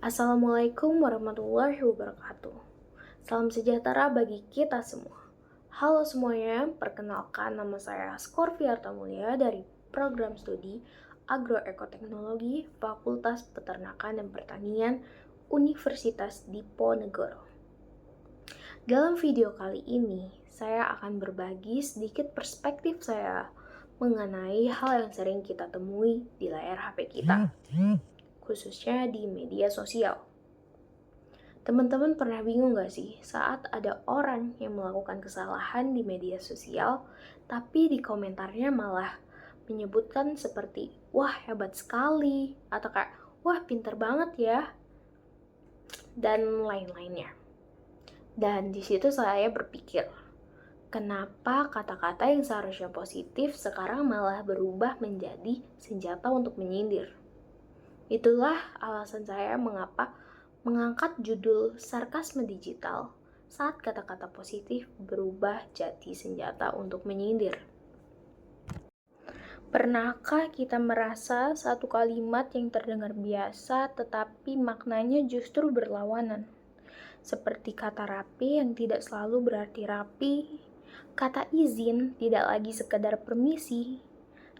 Assalamualaikum warahmatullahi wabarakatuh. Salam sejahtera bagi kita semua. Halo semuanya, perkenalkan nama saya Skorvi Artamulya dari program studi Agroekoteknologi Fakultas Peternakan dan Pertanian Universitas Diponegoro. Dalam video kali ini, saya akan berbagi sedikit perspektif saya mengenai hal yang sering kita temui di layar HP kita, khususnya di media sosial. Teman-teman pernah bingung gak sih saat ada orang yang melakukan kesalahan di media sosial, tapi di komentarnya malah menyebutkan seperti, wah hebat sekali, atau kayak, wah pinter banget ya, dan lain-lainnya. Dan di situ saya berpikir, kenapa kata-kata yang seharusnya positif sekarang malah berubah menjadi senjata untuk menyindir? Itulah alasan saya mengapa mengangkat judul sarkasme digital saat kata-kata positif berubah jadi senjata untuk menyindir. Pernahkah kita merasa satu kalimat yang terdengar biasa tetapi maknanya justru berlawanan? Seperti kata rapi yang tidak selalu berarti rapi, kata izin tidak lagi sekedar permisi,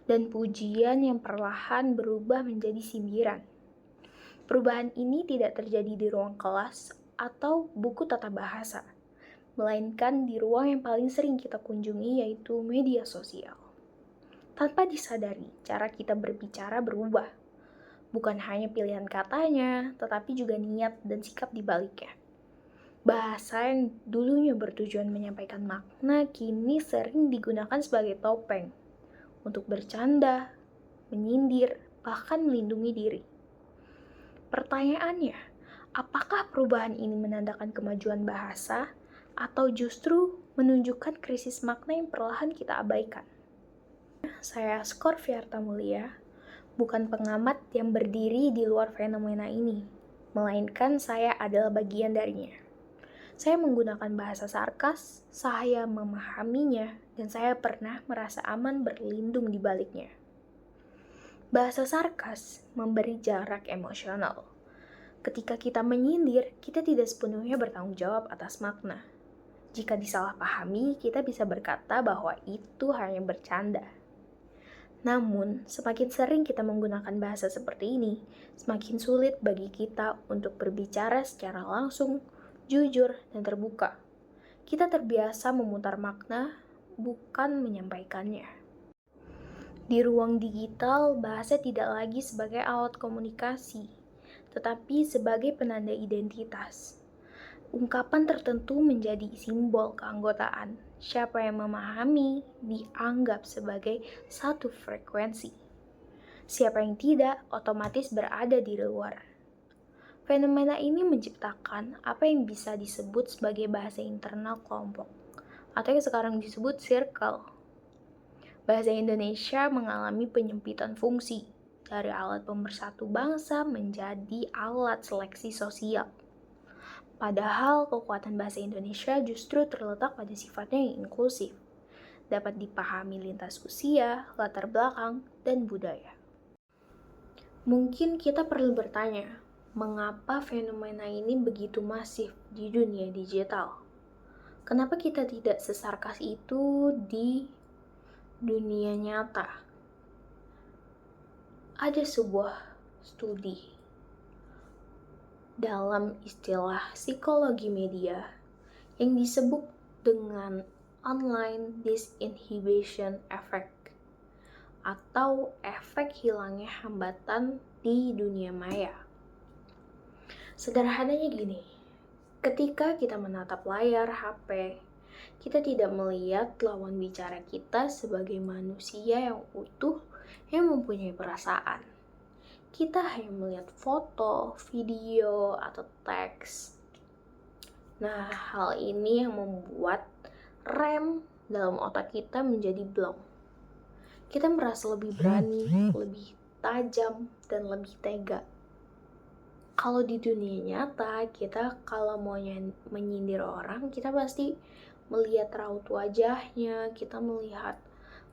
dan pujian yang perlahan berubah menjadi sindiran. Perubahan ini tidak terjadi di ruang kelas atau buku tata bahasa, melainkan di ruang yang paling sering kita kunjungi, yaitu media sosial. Tanpa disadari, cara kita berbicara berubah. Bukan hanya pilihan katanya, tetapi juga niat dan sikap di baliknya. Bahasa yang dulunya bertujuan menyampaikan makna, kini sering digunakan sebagai topeng untuk bercanda, menyindir, bahkan melindungi diri. Pertanyaannya, apakah perubahan ini menandakan kemajuan bahasa atau justru menunjukkan krisis makna yang perlahan kita abaikan? Saya Skorvi Artamulya, bukan pengamat yang berdiri di luar fenomena ini, melainkan saya adalah bagian darinya. Saya menggunakan bahasa sarkas, saya memahaminya, dan saya pernah merasa aman berlindung di baliknya. Bahasa sarkas memberi jarak emosional. Ketika kita menyindir, kita tidak sepenuhnya bertanggung jawab atas makna. Jika disalahpahami, kita bisa berkata bahwa itu hanya bercanda. Namun, semakin sering kita menggunakan bahasa seperti ini, semakin sulit bagi kita untuk berbicara secara langsung, jujur, dan terbuka. Kita terbiasa memutar makna, bukan menyampaikannya. Di ruang digital, bahasa tidak lagi sebagai alat komunikasi, tetapi sebagai penanda identitas. Ungkapan tertentu menjadi simbol keanggotaan. Siapa yang memahami dianggap sebagai satu frekuensi. Siapa yang tidak otomatis berada di luar. Fenomena ini menciptakan apa yang bisa disebut sebagai bahasa internal kelompok, atau yang sekarang disebut circle. Bahasa Indonesia mengalami penyempitan fungsi dari alat pemersatu bangsa menjadi alat seleksi sosial. Padahal kekuatan bahasa Indonesia justru terletak pada sifatnya yang inklusif, dapat dipahami lintas usia, latar belakang, dan budaya. Mungkin kita perlu bertanya, mengapa fenomena ini begitu masif di dunia digital? Kenapa kita tidak sesarkas itu di dunia nyata? Ada sebuah studi dalam istilah psikologi media yang disebut dengan online disinhibition effect atau efek hilangnya hambatan di dunia maya. Sederhananya gini, ketika kita menatap layar HP, kita tidak melihat lawan bicara kita sebagai manusia yang utuh yang mempunyai perasaan. Kita hanya melihat foto, video, atau teks. Nah, hal ini yang membuat rem dalam otak kita menjadi blong. Kita merasa lebih berani, lebih tajam, dan lebih tega. Kalau di dunia nyata, kita kalau mau menyindir orang, kita pasti melihat raut wajahnya, kita melihat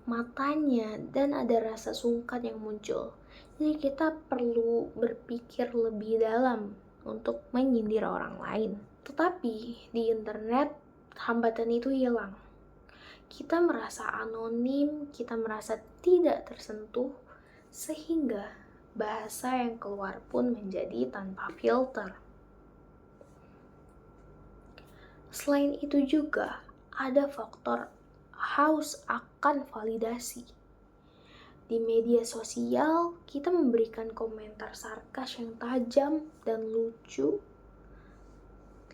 matanya, dan ada rasa sungkan yang muncul. Jadi kita perlu berpikir lebih dalam untuk menyindir orang lain. Tetapi di internet, hambatan itu hilang. Kita merasa anonim, kita merasa tidak tersentuh, sehingga bahasa yang keluar pun menjadi tanpa filter. Selain itu juga ada faktor haus akan validasi. Di media sosial, kita memberikan komentar sarkas yang tajam dan lucu.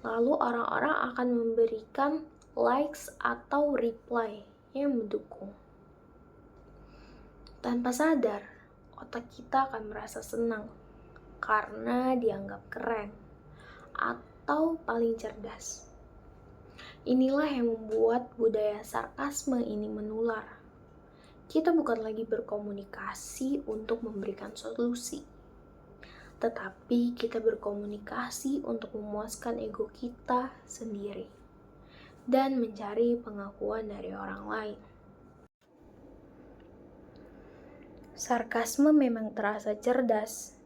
Lalu orang-orang akan memberikan likes atau reply yang mendukung. Tanpa sadar, otak kita akan merasa senang karena dianggap keren atau paling cerdas. Inilah yang membuat budaya sarkasme ini menular. Kita bukan lagi berkomunikasi untuk memberikan solusi, tetapi kita berkomunikasi untuk memuaskan ego kita sendiri dan mencari pengakuan dari orang lain. Sarkasme memang terasa cerdas.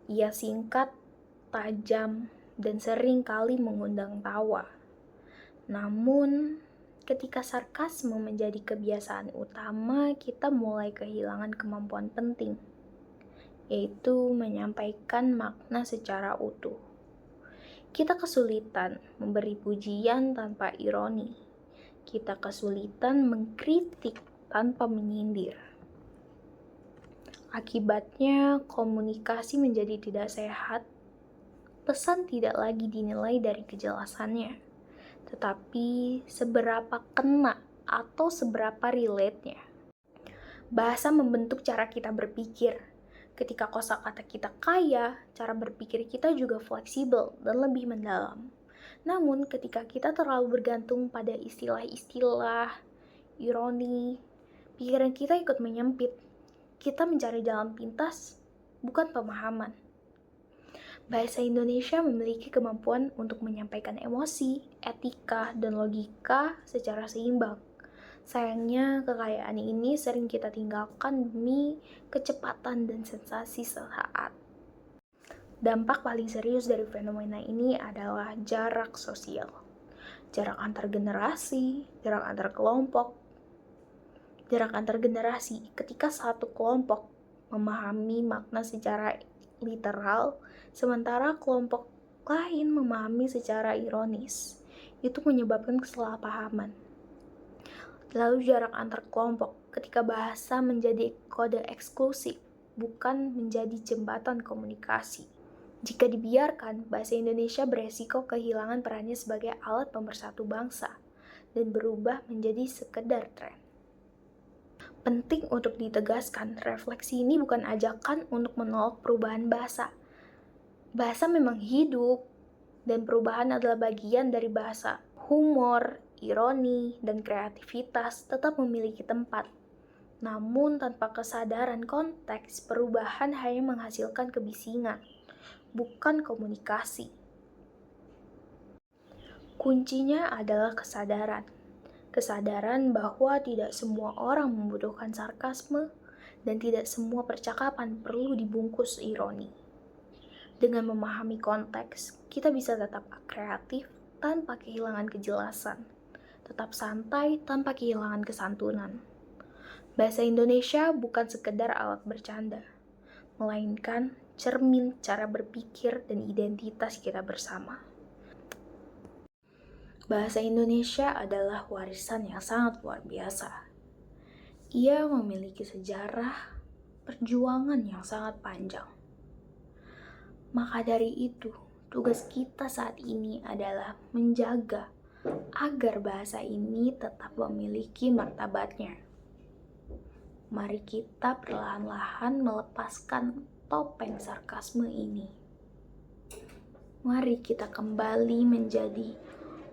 Ia singkat, tajam, dan sering kali mengundang tawa. Namun, ketika sarkasme menjadi kebiasaan utama, kita mulai kehilangan kemampuan penting, yaitu menyampaikan makna secara utuh. Kita kesulitan memberi pujian tanpa ironi. Kita kesulitan mengkritik tanpa menyindir. Akibatnya, komunikasi menjadi tidak sehat. Pesan tidak lagi dinilai dari kejelasannya, tetapi seberapa kena atau seberapa relate-nya. Bahasa membentuk cara kita berpikir. Ketika kosakata kita kaya, cara berpikir kita juga fleksibel dan lebih mendalam. Namun, ketika kita terlalu bergantung pada istilah-istilah, ironi, pikiran kita ikut menyempit. Kita mencari jalan pintas, bukan pemahaman. Bahasa Indonesia memiliki kemampuan untuk menyampaikan emosi, etika, dan logika secara seimbang. Sayangnya, kekayaan ini sering kita tinggalkan demi kecepatan dan sensasi sesaat. Dampak paling serius dari fenomena ini adalah jarak sosial. Jarak antar generasi, jarak antar kelompok. Jarak antar generasi, ketika satu kelompok memahami makna secara literal, sementara kelompok lain memahami secara ironis. Itu menyebabkan kesalahpahaman. Lalu jarak antar kelompok, ketika bahasa menjadi kode eksklusif, bukan menjadi jembatan komunikasi. Jika dibiarkan, bahasa Indonesia beresiko kehilangan perannya sebagai alat pemersatu bangsa dan berubah menjadi sekedar tren. Penting untuk ditegaskan, refleksi ini bukan ajakan untuk menolak perubahan bahasa. Bahasa memang hidup, dan perubahan adalah bagian dari bahasa. Humor, ironi, dan kreativitas tetap memiliki tempat. Namun, tanpa kesadaran konteks, perubahan hanya menghasilkan kebisingan, bukan komunikasi. Kuncinya adalah kesadaran. Kesadaran bahwa tidak semua orang membutuhkan sarkasme dan tidak semua percakapan perlu dibungkus ironi. Dengan memahami konteks, kita bisa tetap kreatif tanpa kehilangan kejelasan, tetap santai tanpa kehilangan kesantunan. Bahasa Indonesia bukan sekedar alat bercanda, melainkan cermin cara berpikir dan identitas kita bersama. Bahasa Indonesia adalah warisan yang sangat luar biasa. Ia memiliki sejarah perjuangan yang sangat panjang. Maka dari itu, tugas kita saat ini adalah menjaga agar bahasa ini tetap memiliki martabatnya. Mari kita perlahan-lahan melepaskan topeng sarkasme ini. Mari kita kembali menjadi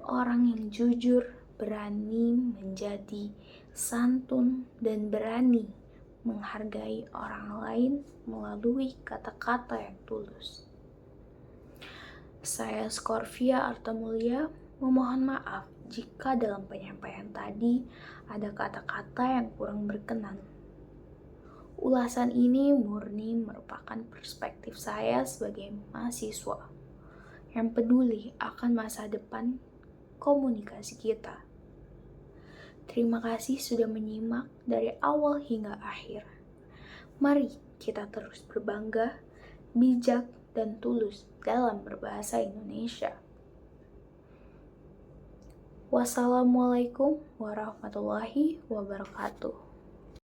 orang yang jujur, berani menjadi santun, dan berani menghargai orang lain melalui kata-kata yang tulus. Saya Scorvia Artamulya memohon maaf jika dalam penyampaian tadi ada kata-kata yang kurang berkenan. Ulasan ini murni merupakan perspektif saya sebagai mahasiswa, yang peduli akan masa depan komunikasi kita. Terima kasih sudah menyimak dari awal hingga akhir. Mari kita terus berbangga, bijak, dan tulus dalam berbahasa Indonesia. Wassalamualaikum warahmatullahi wabarakatuh.